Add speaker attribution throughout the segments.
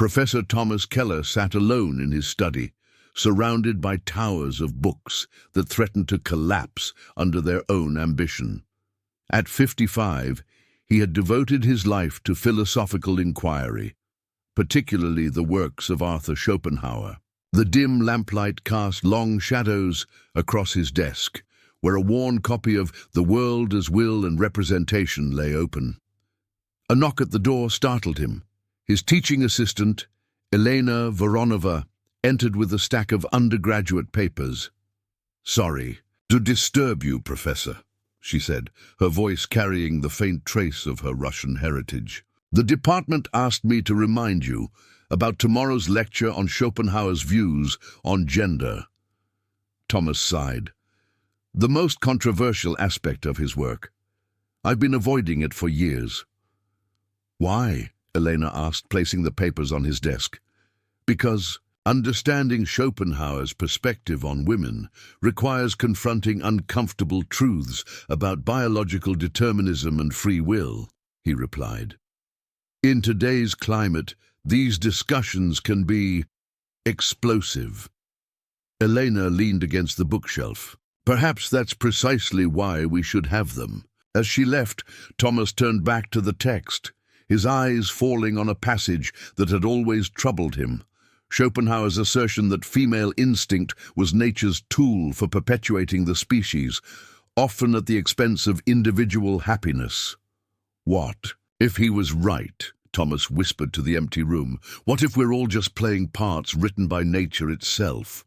Speaker 1: Professor Thomas Keller sat alone in his study, surrounded by towers of books that threatened to collapse under their own ambition. At 55, he had devoted his life to philosophical inquiry, particularly the works of Arthur Schopenhauer. The dim lamplight cast long shadows across his desk, where a worn copy of The World as Will and Representation lay open. A knock at the door startled him. His teaching assistant, Elena Voronova, entered with a stack of undergraduate papers. "Sorry to disturb you, Professor," she said, her voice carrying the faint trace of her Russian heritage. "The department asked me to remind you about tomorrow's lecture on Schopenhauer's views on gender." Thomas sighed. "The most controversial aspect of his work. I've been avoiding it for years." "Why?" Elena asked, placing the papers on his desk. "Because understanding Schopenhauer's perspective on women requires confronting uncomfortable truths about biological determinism and free will," he replied. "In today's climate, these discussions can be explosive." Elena leaned against the bookshelf. "Perhaps that's precisely why we should have them." As she left, Thomas turned back to the text, his eyes falling on a passage that had always troubled him. Schopenhauer's assertion that female instinct was nature's tool for perpetuating the species, often at the expense of individual happiness. What if he was right? Thomas whispered to the empty room. What if we're all just playing parts written by nature itself?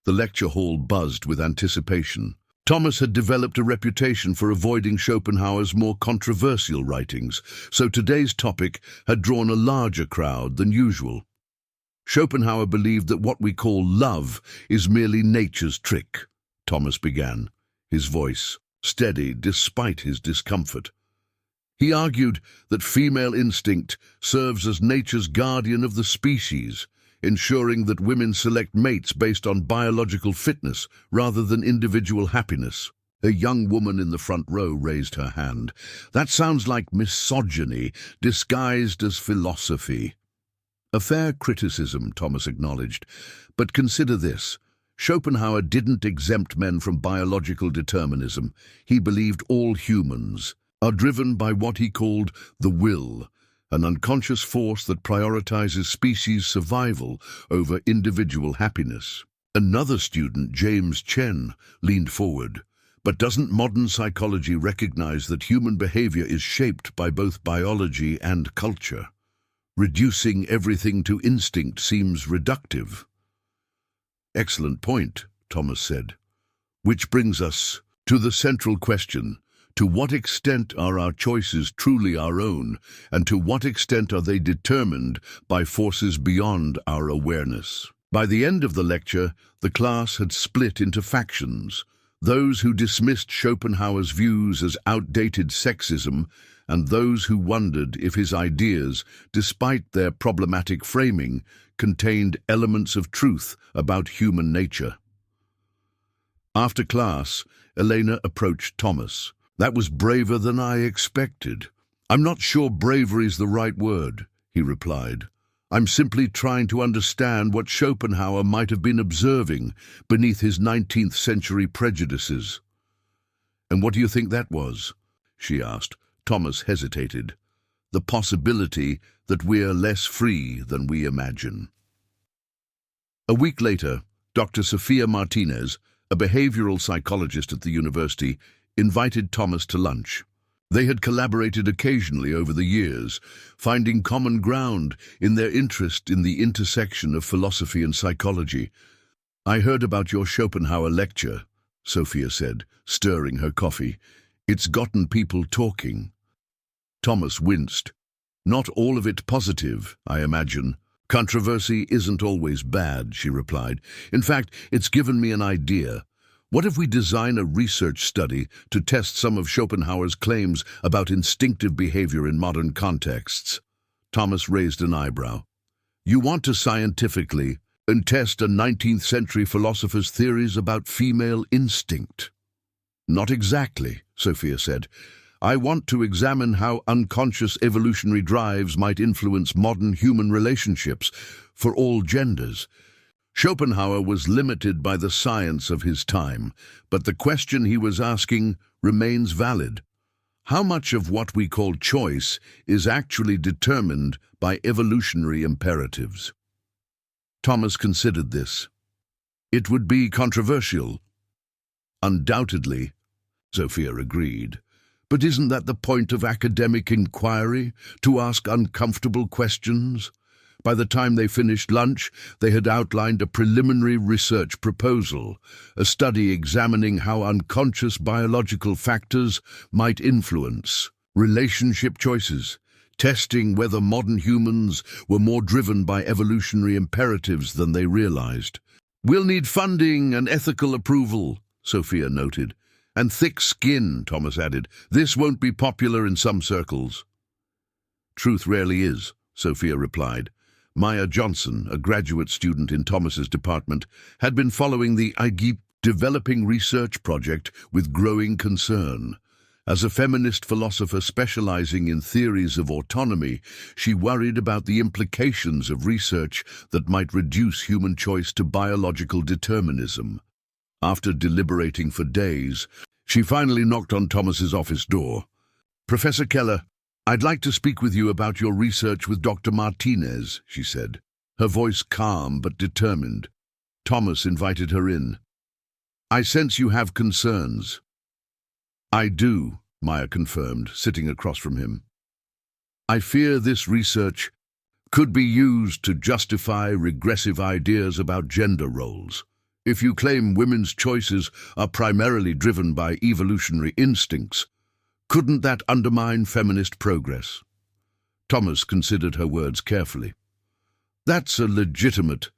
Speaker 1: The lecture hall buzzed with anticipation. Thomas had developed a reputation for avoiding Schopenhauer's more controversial writings, so today's topic had drawn a larger crowd than usual. "Schopenhauer believed that what we call love is merely nature's trick," Thomas began, his voice steady despite his discomfort. "He argued that female instinct serves as nature's guardian of the species, ensuring that women select mates based on biological fitness rather than individual happiness." A young woman in the front row raised her hand. "That sounds like misogyny disguised as philosophy." "A fair criticism," Thomas acknowledged. "But consider this. Schopenhauer didn't exempt men from biological determinism. He believed all humans are driven by what he called the will, an unconscious force that prioritizes species survival over individual happiness." Another student, James Chen, leaned forward. "But doesn't modern psychology recognize that human behavior is shaped by both biology and culture? Reducing everything to instinct seems reductive." "Excellent point," Thomas said. "Which brings us to the central question. To what extent are our choices truly our own, and to what extent are they determined by forces beyond our awareness?" By the end of the lecture, the class had split into factions: those who dismissed Schopenhauer's views as outdated sexism, and those who wondered if his ideas, despite their problematic framing, contained elements of truth about human nature. After class, Elena approached Thomas. "That was braver than I expected." "I'm not sure bravery's the right word," he replied. "I'm simply trying to understand what Schopenhauer might have been observing beneath his 19th century prejudices." "And what do you think that was?" she asked. Thomas hesitated. "The possibility that we're less free than we imagine." A week later, Dr. Sophia Martinez, a behavioral psychologist at the university, invited Thomas to lunch. They had collaborated occasionally over the years, finding common ground in their interest in the intersection of philosophy and psychology. "I heard about your Schopenhauer lecture," Sophia said, stirring her coffee. "It's gotten people talking." Thomas winced. "Not all of it positive, I imagine." "Controversy isn't always bad," she replied. "In fact, it's given me an idea. What if we design a research study to test some of Schopenhauer's claims about instinctive behavior in modern contexts?" Thomas raised an eyebrow. "You want to scientifically test a 19th century philosopher's theories about female instinct?" "Not exactly," Sophia said. I want to examine how unconscious evolutionary drives might influence modern human relationships for all genders. Schopenhauer was limited by the science of his time, but the question he was asking remains valid. How much of what we call choice is actually determined by evolutionary imperatives? Thomas considered this. It would be controversial. Undoubtedly, Sophia agreed. But isn't that the point of academic inquiry, to ask uncomfortable questions? By the time they finished lunch, they had outlined a preliminary research proposal, a study examining how unconscious biological factors might influence relationship choices, testing whether modern humans were more driven by evolutionary imperatives than they realized. We'll need funding and ethical approval, Sophia noted. And thick skin, Thomas added. This won't be popular in some circles. Truth rarely is, Sophia replied. Maya Johnson, a graduate student in Thomas's department, had been following the IGEP developing research project with growing concern. As a feminist philosopher specializing in theories of autonomy, she worried about the implications of research that might reduce human choice to biological determinism. After deliberating for days, she finally knocked on Thomas's office door. "Professor Keller, I'd like to speak with you about your research with Dr. Martinez," she said, her voice calm but determined. Thomas invited her in. "I sense you have concerns." "I do," Maya confirmed, sitting across from him. "I fear this research could be used to justify regressive ideas about gender roles. If you claim women's choices are primarily driven by evolutionary instincts, couldn't that undermine feminist progress?" Thomas considered her words carefully. "That's a legitimate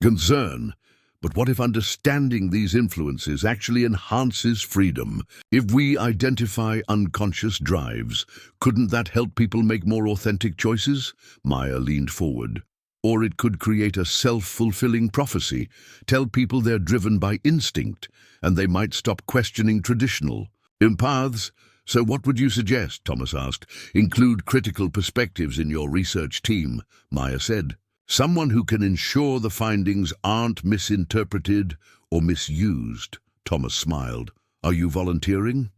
Speaker 1: concern, but what if understanding these influences actually enhances freedom? If we identify unconscious drives, couldn't that help people make more authentic choices?" Maya leaned forward. "Or it could create a self-fulfilling prophecy, tell people they're driven by instinct, and they might stop questioning traditional paths. So what would you suggest?" Thomas asked. "Include critical perspectives in your research team," Maya said. "Someone who can ensure the findings aren't misinterpreted or misused." Thomas smiled. "Are you volunteering?"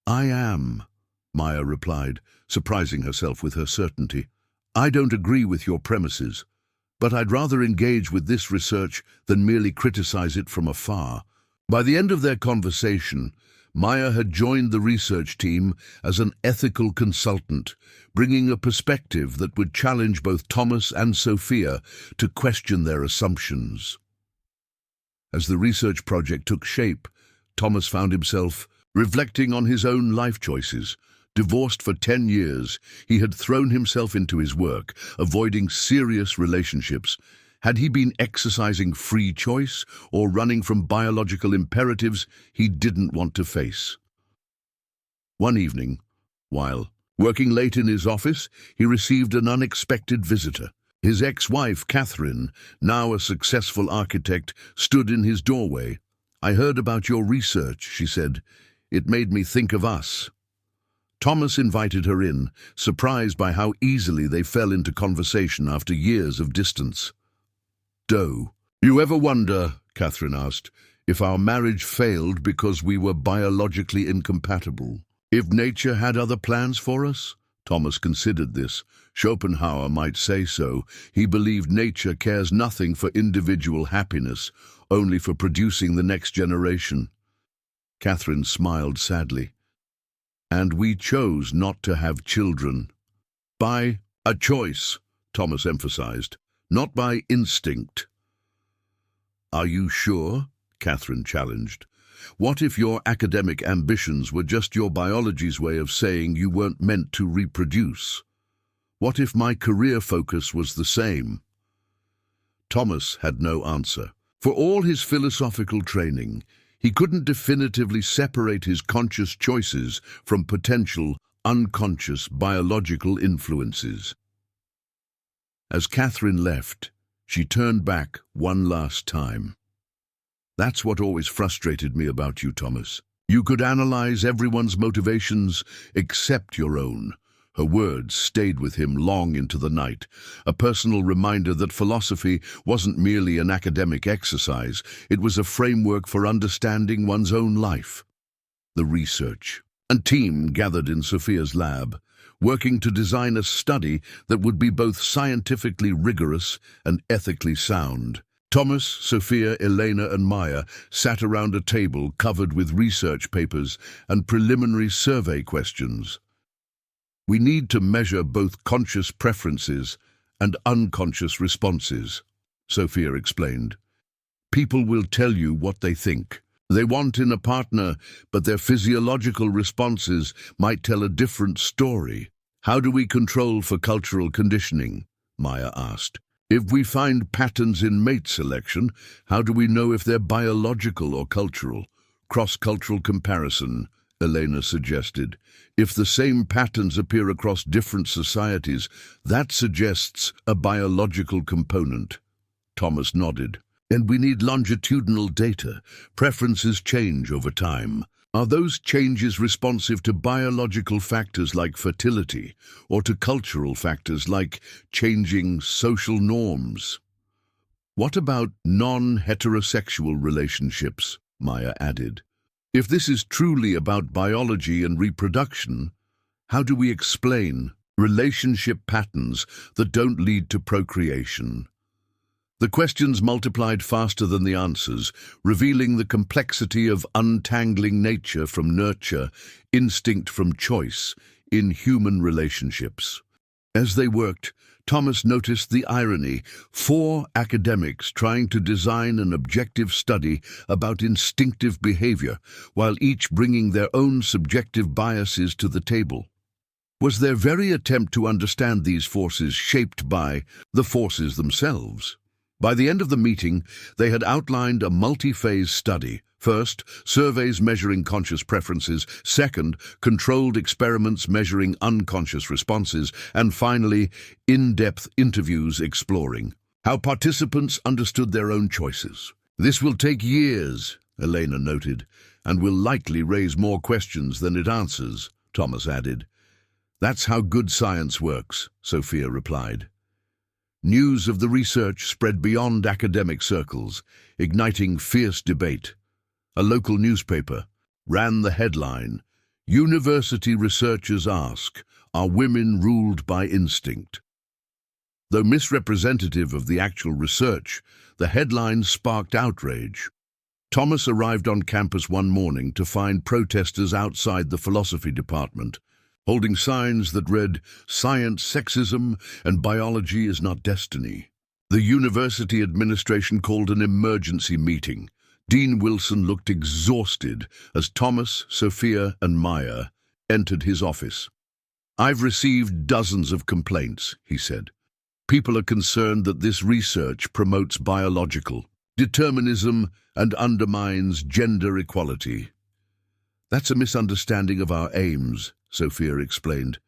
Speaker 1: "I am," Maya replied, surprising herself with her certainty. "I don't agree with your premises, but I'd rather engage with this research than merely criticize it from afar." By the end of their conversation, Maya had joined the research team as an ethical consultant, bringing a perspective that would challenge both Thomas and Sophia to question their assumptions. As the research project took shape, Thomas found himself reflecting on his own life choices. Divorced for 10 years, he had thrown himself into his work, avoiding serious relationships. Had he been exercising free choice or running from biological imperatives he didn't want to face? One evening, while working late in his office, he received an unexpected visitor. His ex-wife, Catherine, now a successful architect, stood in his doorway. "I heard about your research," she said. "It made me think of us." Thomas invited her in, surprised by how easily they fell into conversation after years of distance. "Do you ever wonder," Catherine asked, "if our marriage failed because we were biologically incompatible? If nature had other plans for us?" Thomas considered this. Schopenhauer might say so. He believed nature cares nothing for individual happiness, only for producing the next generation. Catherine smiled sadly. "And we chose not to have children. By a choice," Thomas emphasized. "Not by instinct." "Are you sure?" Catherine challenged. "What if your academic ambitions were just your biology's way of saying you weren't meant to reproduce? What if my career focus was the same?" Thomas had no answer. For all his philosophical training, he couldn't definitively separate his conscious choices from potential, unconscious biological influences. As Catherine left, she turned back one last time. "That's what always frustrated me about you, Thomas. You could analyze everyone's motivations except your own. Her words stayed with him long into the night, a personal reminder that philosophy wasn't merely an academic exercise, it was a framework for understanding one's own life. The research. A team gathered in Sophia's lab, working to design a study that would be both scientifically rigorous and ethically sound. Thomas, Sophia, Elena, and Maya sat around a table covered with research papers and preliminary survey questions. We need to measure both conscious preferences and unconscious responses, Sophia explained. People will tell you what they think. They want in a partner, but their physiological responses might tell a different story. How do we control for cultural conditioning? Maya asked. If we find patterns in mate selection, how do we know if they're biological or cultural? Cross-cultural comparison, Elena suggested. If the same patterns appear across different societies, that suggests a biological component. Thomas nodded. And we need longitudinal data. Preferences change over time. Are those changes responsive to biological factors like fertility, or to cultural factors like changing social norms? What about non-heterosexual relationships? Maya added. If this is truly about biology and reproduction, how do we explain relationship patterns that don't lead to procreation? The questions multiplied faster than the answers, revealing the complexity of untangling nature from nurture, instinct from choice, in human relationships. As they worked, Thomas noticed the irony: 4 academics trying to design an objective study about instinctive behavior, while each bringing their own subjective biases to the table. Was their very attempt to understand these forces shaped by the forces themselves? By the end of the meeting, they had outlined a multi-phase study. First, surveys measuring conscious preferences. Second, controlled experiments measuring unconscious responses. And finally, in-depth interviews exploring how participants understood their own choices. This will take years, Elena noted, and will likely raise more questions than it answers, Thomas added. That's how good science works, Sophia replied. News of the research spread beyond academic circles, igniting fierce debate. A local newspaper ran the headline, "University researchers ask, are women ruled by instinct?" Though misrepresentative of the actual research, the headline sparked outrage. Thomas arrived on campus one morning to find protesters outside the philosophy department, holding signs that read, "Science, sexism, and biology is not destiny." The university administration called an emergency meeting. Dean Wilson looked exhausted as Thomas, Sophia, and Maya entered his office. "I've received dozens of complaints," he said. "People are concerned that this research promotes biological determinism and undermines gender equality." "That's a misunderstanding of our aims," Sophia explained.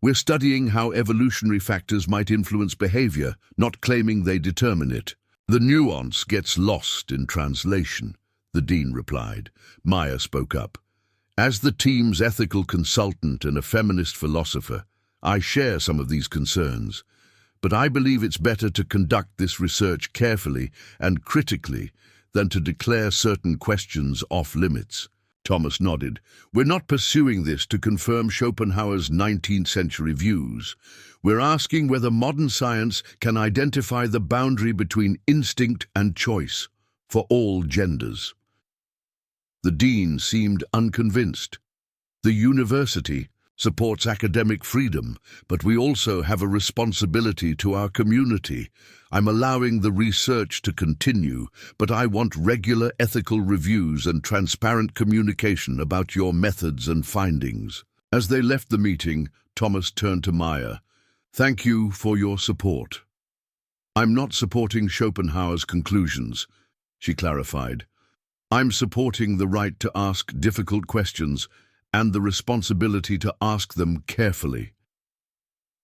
Speaker 1: "We're studying how evolutionary factors might influence behavior, not claiming they determine it." "The nuance gets lost in translation," the dean replied. Maya spoke up. "As the team's ethical consultant and a feminist philosopher, I share some of these concerns. But I believe it's better to conduct this research carefully and critically than to declare certain questions off-limits." Thomas nodded. "We're not pursuing this to confirm Schopenhauer's 19th century views. We're asking whether modern science can identify the boundary between instinct and choice for all genders." The dean seemed unconvinced. "The university supports academic freedom, but we also have a responsibility to our community. I'm allowing the research to continue, but I want regular ethical reviews and transparent communication about your methods and findings." As they left the meeting, Thomas turned to Maya. "Thank you for your support." "I'm not supporting Schopenhauer's conclusions," she clarified. "I'm supporting the right to ask difficult questions and the responsibility to ask them carefully."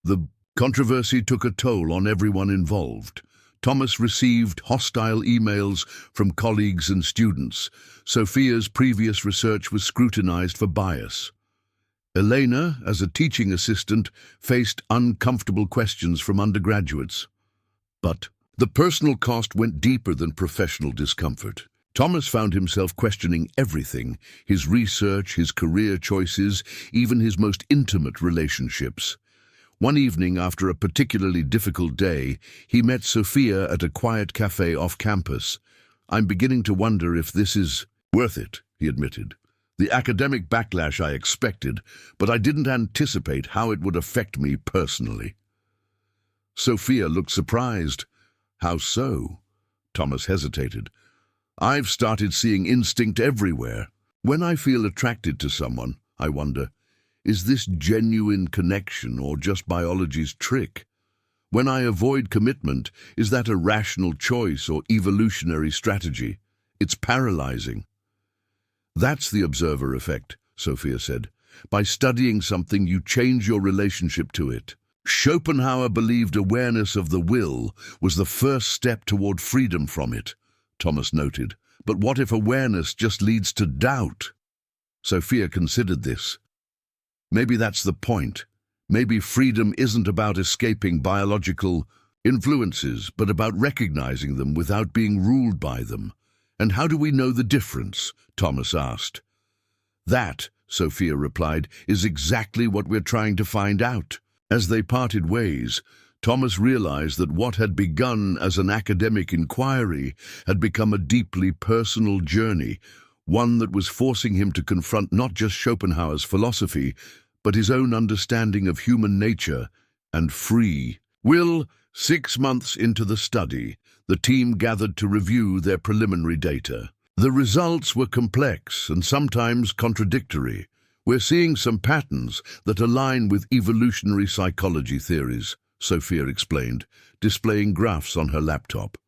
Speaker 1: The controversy took a toll on everyone involved. Thomas received hostile emails from colleagues and students. Sophia's previous research was scrutinized for bias. Elena, as a teaching assistant, faced uncomfortable questions from undergraduates. But the personal cost went deeper than professional discomfort. Thomas found himself questioning everything: his research, his career choices, even his most intimate relationships. One evening, after a particularly difficult day, he met Sophia at a quiet cafe off campus. "I'm beginning to wonder if this is worth it," he admitted. "The academic backlash I expected, but I didn't anticipate how it would affect me personally." Sophia looked surprised. "How so?" Thomas hesitated. "I've started seeing instinct everywhere. When I feel attracted to someone, I wonder, is this genuine connection or just biology's trick? When I avoid commitment, is that a rational choice or evolutionary strategy? It's paralyzing." "That's the observer effect," Sophia said. "By studying something, you change your relationship to it." Schopenhauer believed awareness of the will was the first step toward freedom from it, Thomas noted. But what if awareness just leads to doubt? Sophia considered this. Maybe that's the point. Maybe freedom isn't about escaping biological influences, but about recognizing them without being ruled by them. "And how do we know the difference?" Thomas asked. "That," Sophia replied, "is exactly what we're trying to find out." As they parted ways, Thomas realized that what had begun as an academic inquiry had become a deeply personal journey, one that was forcing him to confront not just Schopenhauer's philosophy, but his own understanding of human nature and free will. 6 months into the study, the team gathered to review their preliminary data. The results were complex and sometimes contradictory. "We're seeing some patterns that align with evolutionary psychology theories," Sophia explained, displaying graphs on her laptop.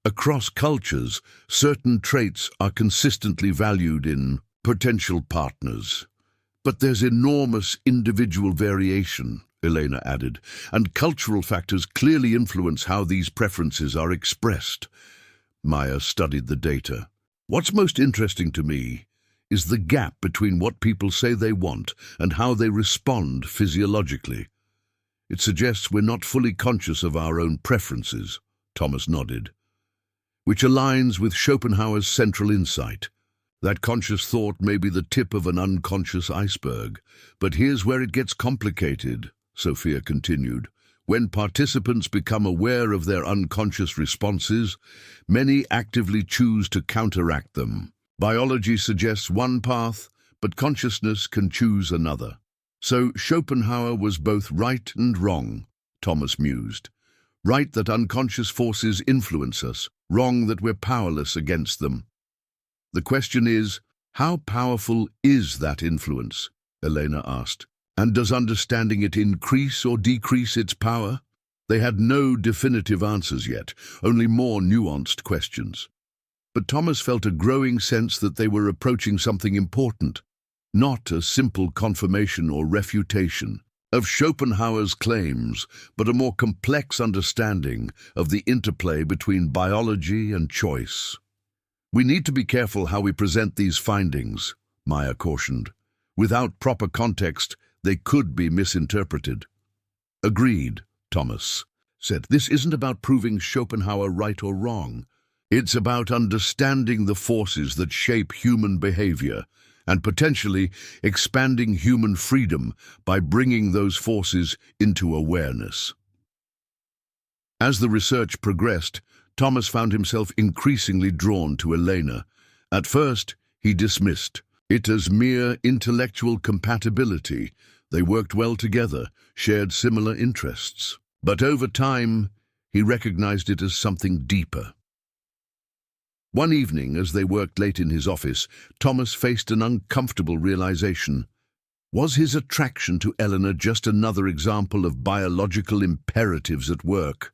Speaker 1: "Across cultures, certain traits are consistently valued in potential partners. But there's enormous individual variation," Elena added, "and cultural factors clearly influence how these preferences are expressed." Maya studied the data. "What's most interesting to me is the gap between what people say they want and how they respond physiologically. It suggests we're not fully conscious of our own preferences," Thomas nodded, "which aligns with Schopenhauer's central insight. That conscious thought may be the tip of an unconscious iceberg. But here's where it gets complicated," Sophia continued. "When participants become aware of their unconscious responses, many actively choose to counteract them. Biology suggests one path, but consciousness can choose another." "So Schopenhauer was both right and wrong," Thomas mused. "Right that unconscious forces influence us, wrong that we're powerless against them. The question is, how powerful is that influence?" Elena asked. "And does understanding it increase or decrease its power?" They had no definitive answers yet, only more nuanced questions. But Thomas felt a growing sense that they were approaching something important, not a simple confirmation or refutation of Schopenhauer's claims, but a more complex understanding of the interplay between biology and choice. "We need to be careful how we present these findings," Maya cautioned. "Without proper context, they could be misinterpreted." "Agreed," Thomas said. "This isn't about proving Schopenhauer right or wrong. It's about understanding the forces that shape human behavior and potentially expanding human freedom by bringing those forces into awareness." As the research progressed, Thomas found himself increasingly drawn to Elena. At first, he dismissed it as mere intellectual compatibility. They worked well together, shared similar interests. But over time, he recognized it as something deeper. One evening, as they worked late in his office, Thomas faced an uncomfortable realization. Was his attraction to Eleanor just another example of biological imperatives at work?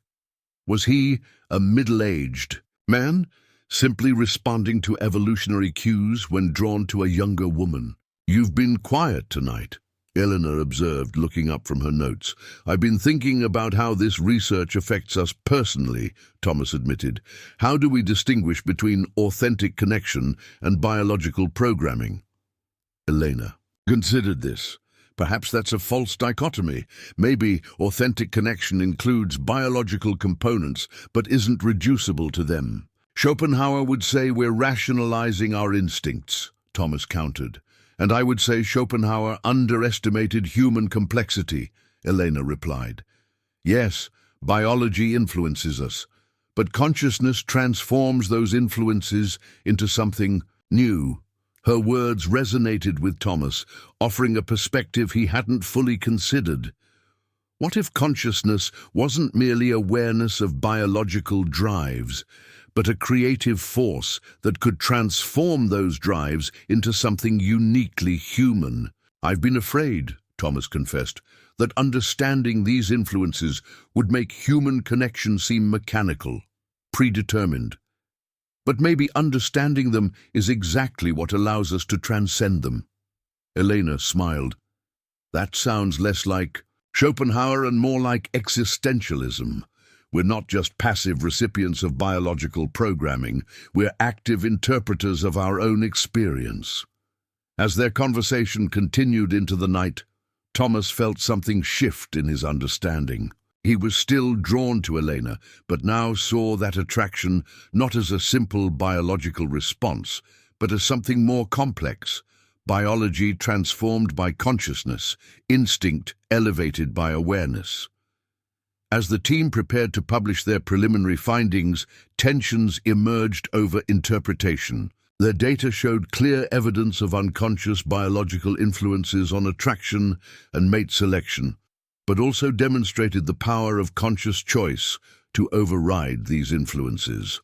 Speaker 1: Was he, a middle-aged man, simply responding to evolutionary cues when drawn to a younger woman? "You've been quiet tonight," Eleanor observed, looking up from her notes. "I've been thinking about how this research affects us personally," Thomas admitted. "How do we distinguish between authentic connection and biological programming?" Elena considered this. Perhaps that's a false dichotomy. Maybe authentic connection includes biological components but isn't reducible to them. Schopenhauer would say we're rationalizing our instincts, Thomas countered. And I would say Schopenhauer underestimated human complexity, Elena replied. Yes, biology influences us, but consciousness transforms those influences into something new. Her words resonated with Thomas, offering a perspective he hadn't fully considered. What if consciousness wasn't merely awareness of biological drives, but a creative force that could transform those drives into something uniquely human? "I've been afraid," Thomas confessed, "that understanding these influences would make human connection seem mechanical, predetermined. But maybe understanding them is exactly what allows us to transcend them." Elena smiled. "That sounds less like Schopenhauer and more like existentialism. We're not just passive recipients of biological programming, we're active interpreters of our own experience." As their conversation continued into the night, Thomas felt something shift in his understanding. He was still drawn to Elena, but now saw that attraction not as a simple biological response, but as something more complex. Biology transformed by consciousness, instinct elevated by awareness. As the team prepared to publish their preliminary findings, tensions emerged over interpretation. Their data showed clear evidence of unconscious biological influences on attraction and mate selection, but also demonstrated the power of conscious choice to override these influences.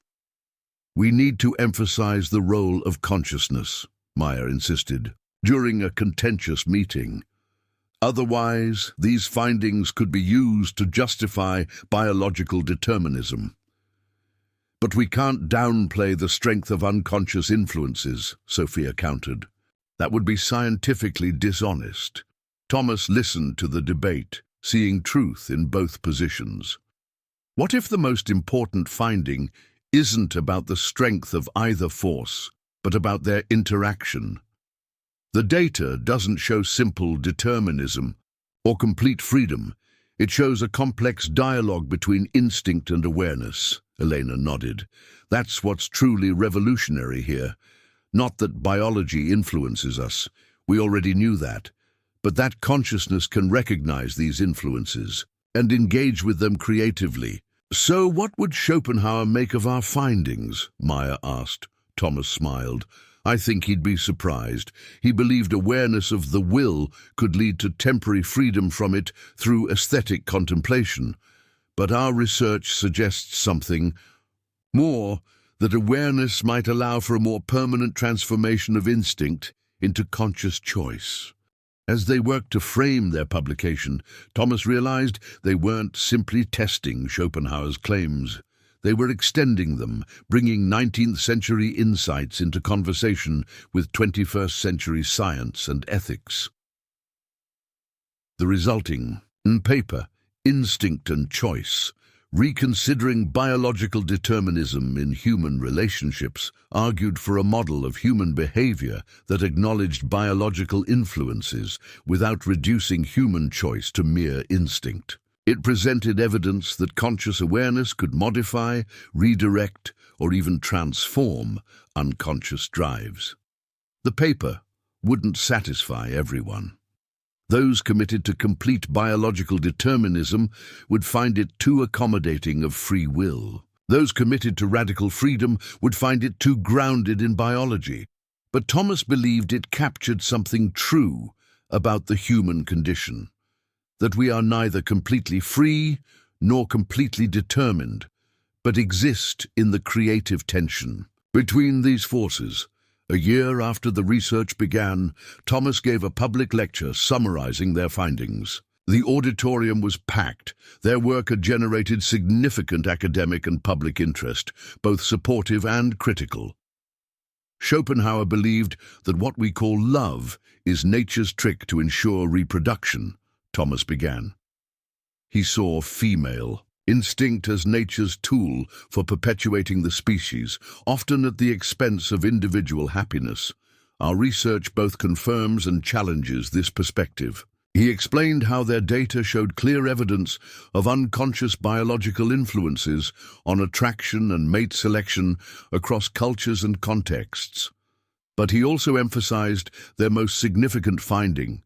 Speaker 1: "We need to emphasize the role of consciousness," Meyer insisted, during a contentious meeting. "Otherwise, these findings could be used to justify biological determinism." "But we can't downplay the strength of unconscious influences," Sophia countered. "That would be scientifically dishonest." Thomas listened to the debate, seeing truth in both positions. What if the most important finding isn't about the strength of either force, but about their interaction? The data doesn't show simple determinism or complete freedom. It shows a complex dialogue between instinct and awareness. Elena nodded. "That's what's truly revolutionary here. Not that biology influences us. We already knew that. But that consciousness can recognize these influences and engage with them creatively." "So what would Schopenhauer make of our findings?" Meyer asked. Thomas smiled. "I think he'd be surprised. He believed awareness of the will could lead to temporary freedom from it through aesthetic contemplation. But our research suggests something more, that awareness might allow for a more permanent transformation of instinct into conscious choice." As they worked to frame their publication, Thomas realized they weren't simply testing Schopenhauer's claims. They were extending them, bringing 19th century insights into conversation with 21st century science and ethics. The resulting paper, Instinct and Choice, Reconsidering Biological Determinism in Human Relationships, argued for a model of human behavior that acknowledged biological influences without reducing human choice to mere instinct. It presented evidence that conscious awareness could modify, redirect, or even transform unconscious drives. The paper wouldn't satisfy everyone. Those committed to complete biological determinism would find it too accommodating of free will. Those committed to radical freedom would find it too grounded in biology. But Thomas believed it captured something true about the human condition, that we are neither completely free nor completely determined, but exist in the creative tension between these forces. A year after the research began, Thomas gave a public lecture summarizing their findings. The auditorium was packed. Their work had generated significant academic and public interest, both supportive and critical. Schopenhauer believed that what we call love is nature's trick to ensure reproduction, Thomas began. He saw female instinct as nature's tool for perpetuating the species, often at the expense of individual happiness. Our research both confirms and challenges this perspective. He explained how their data showed clear evidence of unconscious biological influences on attraction and mate selection across cultures and contexts. But he also emphasized their most significant finding,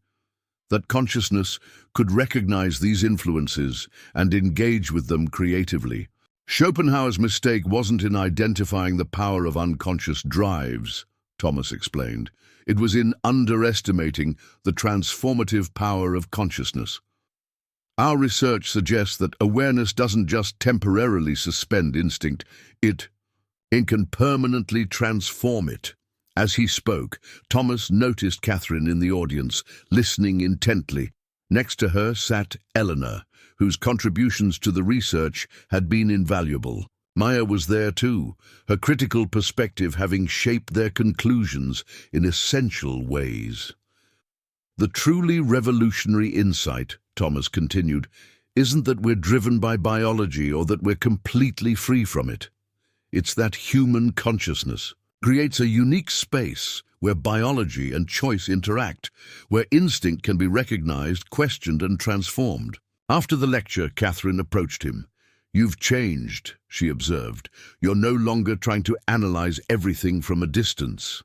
Speaker 1: that consciousness could recognize these influences and engage with them creatively. Schopenhauer's mistake wasn't in identifying the power of unconscious drives, Thomas explained. It was in underestimating the transformative power of consciousness. Our research suggests that awareness doesn't just temporarily suspend instinct, it can permanently transform it. As he spoke, Thomas noticed Catherine in the audience, listening intently. Next to her sat Eleanor, whose contributions to the research had been invaluable. Maya was there too, her critical perspective having shaped their conclusions in essential ways. The truly revolutionary insight, Thomas continued, isn't that we're driven by biology or that we're completely free from it. It's that human consciousness creates a unique space where biology and choice interact, where instinct can be recognized, questioned, and transformed. After the lecture, Catherine approached him. "You've changed," she observed. "You're no longer trying to analyze everything from a distance."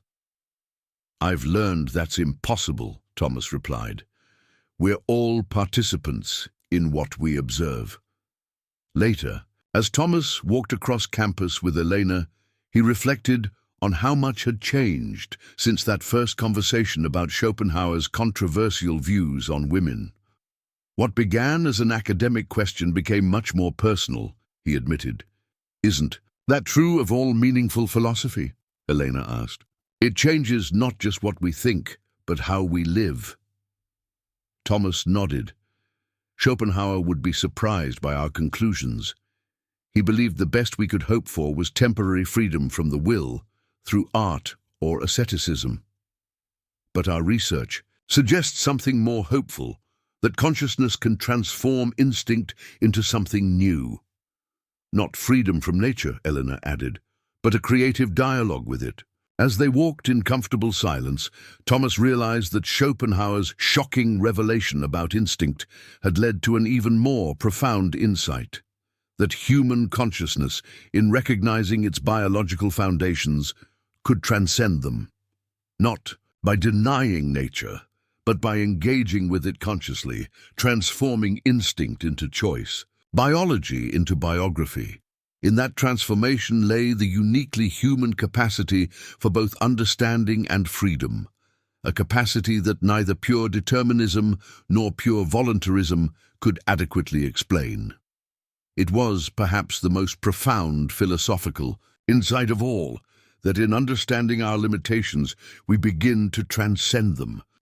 Speaker 1: "I've learned that's impossible," Thomas replied. "We're all participants in what we observe." Later, as Thomas walked across campus with Elena, he reflected on how much had changed since that first conversation about Schopenhauer's controversial views on women. What began as an academic question became much more personal, he admitted. "Isn't that true of all meaningful philosophy?" Elena asked. "It changes not just what we think, but how we live." Thomas nodded. Schopenhauer would be surprised by our conclusions. He believed the best we could hope for was temporary freedom from the will, through art or asceticism. But our research suggests something more hopeful, that consciousness can transform instinct into something new. Not freedom from nature, Eleanor added, but a creative dialogue with it. As they walked in comfortable silence, Thomas realized that Schopenhauer's shocking revelation about instinct had led to an even more profound insight, that human consciousness, in recognizing its biological foundations, could transcend them, not by denying nature, but by engaging with it consciously, transforming instinct into choice, biology into biography. In that transformation lay the uniquely human capacity for both understanding and freedom, a capacity that neither pure determinism nor pure voluntarism could adequately explain. It was perhaps the most profound philosophical insight of all, that in understanding our limitations, we begin to transcend them,